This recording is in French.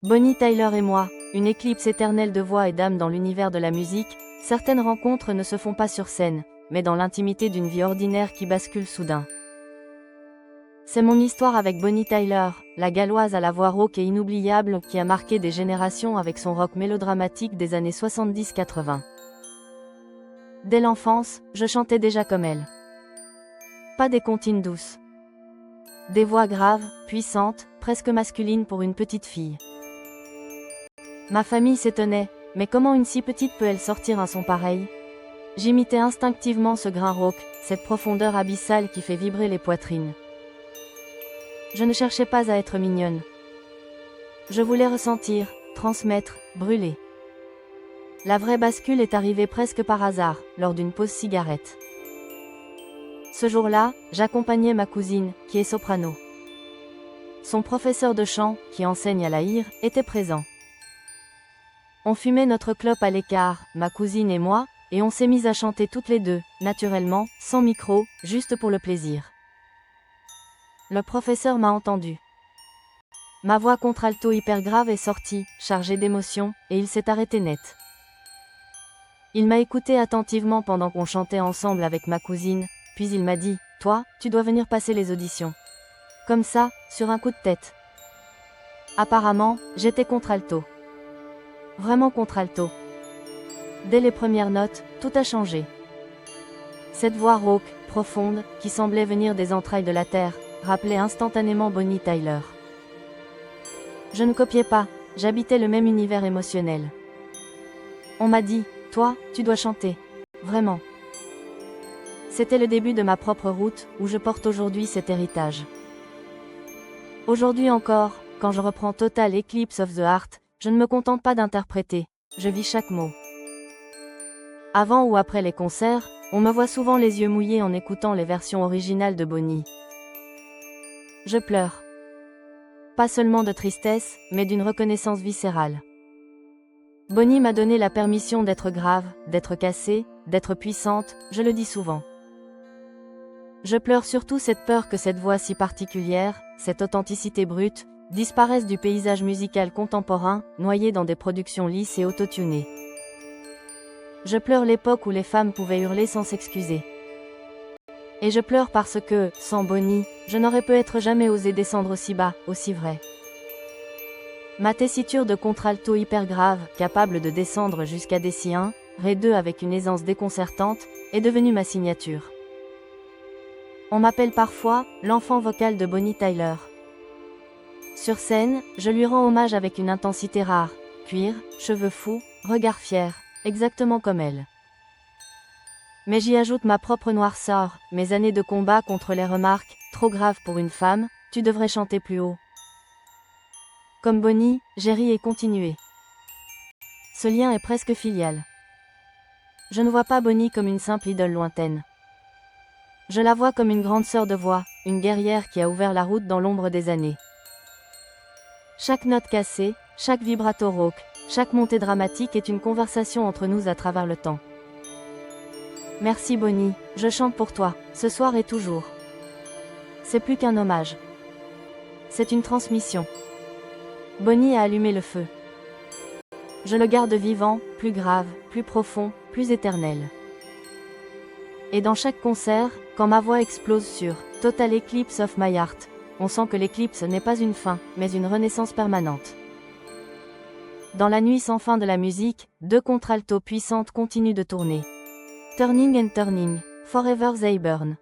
Bonnie Tyler et moi, une éclipse éternelle de voix et d'âme dans l'univers de la musique, certaines rencontres ne se font pas sur scène, mais dans l'intimité d'une vie ordinaire qui bascule soudain. C'est mon histoire avec Bonnie Tyler, la galloise à la voix rauque et inoubliable qui a marqué des générations avec son rock mélodramatique des années 70-80. Dès l'enfance, je chantais déjà comme elle. Pas des comptines douces. Des voix graves, puissantes, presque masculines pour une petite fille. Ma famille s'étonnait, mais comment une si petite peut-elle sortir un son pareil? J'imitais instinctivement ce grain rauque, cette profondeur abyssale qui fait vibrer les poitrines. Je ne cherchais pas à être mignonne. Je voulais ressentir, transmettre, brûler. La vraie bascule est arrivée presque par hasard, lors d'une pause cigarette. Ce jour-là, j'accompagnais ma cousine, qui est soprano. Son professeur de chant, qui enseigne à la IR, était présent. On fumait notre clope à l'écart, ma cousine et moi, et on s'est mis à chanter toutes les deux, naturellement, sans micro, juste pour le plaisir. Le professeur m'a entendu. Ma voix contralto hyper grave est sortie, chargée d'émotion, et il s'est arrêté net. Il m'a écouté attentivement pendant qu'on chantait ensemble avec ma cousine, puis il m'a dit « Toi, tu dois venir passer les auditions. » Comme ça, sur un coup de tête. Apparemment, j'étais contralto. Vraiment contralto. Dès les premières notes, tout a changé. Cette voix rauque, profonde, qui semblait venir des entrailles de la terre, rappelait instantanément Bonnie Tyler. Je ne copiais pas, j'habitais le même univers émotionnel. On m'a dit « Toi, tu dois chanter. Vraiment. » C'était le début de ma propre route, où je porte aujourd'hui cet héritage. Aujourd'hui encore, quand je reprends Total Eclipse of the Heart, je ne me contente pas d'interpréter, je vis chaque mot. Avant ou après les concerts, on me voit souvent les yeux mouillés en écoutant les versions originales de Bonnie. Je pleure. Pas seulement de tristesse, mais d'une reconnaissance viscérale. Bonnie m'a donné la permission d'être grave, d'être cassée, d'être puissante, je le dis souvent. Je pleure surtout cette peur que cette voix si particulière, cette authenticité brute, disparaissent du paysage musical contemporain, noyés dans des productions lisses et autotunées. Je pleure l'époque où les femmes pouvaient hurler sans s'excuser. Et je pleure parce que, sans Bonnie, je n'aurais peut-être jamais osé descendre aussi bas, aussi vrai. Ma tessiture de contralto hyper grave, capable de descendre jusqu'à des si1, Ré2 avec une aisance déconcertante, est devenue ma signature. On m'appelle parfois l'enfant vocal de Bonnie Tyler. Sur scène, je lui rends hommage avec une intensité rare, cuir, cheveux fous, regard fier, exactement comme elle. Mais j'y ajoute ma propre noirceur, mes années de combat contre les remarques, trop graves pour une femme, tu devrais chanter plus haut. Comme Bonnie, j'ai ri et continué. Ce lien est presque filial. Je ne vois pas Bonnie comme une simple idole lointaine. Je la vois comme une grande sœur de voix, une guerrière qui a ouvert la route dans l'ombre des années. Chaque note cassée, chaque vibrato rauque, chaque montée dramatique est une conversation entre nous à travers le temps. Merci Bonnie, je chante pour toi, ce soir et toujours. C'est plus qu'un hommage. C'est une transmission. Bonnie a allumé le feu. Je le garde vivant, plus grave, plus profond, plus éternel. Et dans chaque concert, quand ma voix explose sur Total Eclipse of My Heart, on sent que l'éclipse n'est pas une fin, mais une renaissance permanente. Dans la nuit sans fin de la musique, deux contraltos puissantes continuent de tourner. Turning and turning, forever they burn.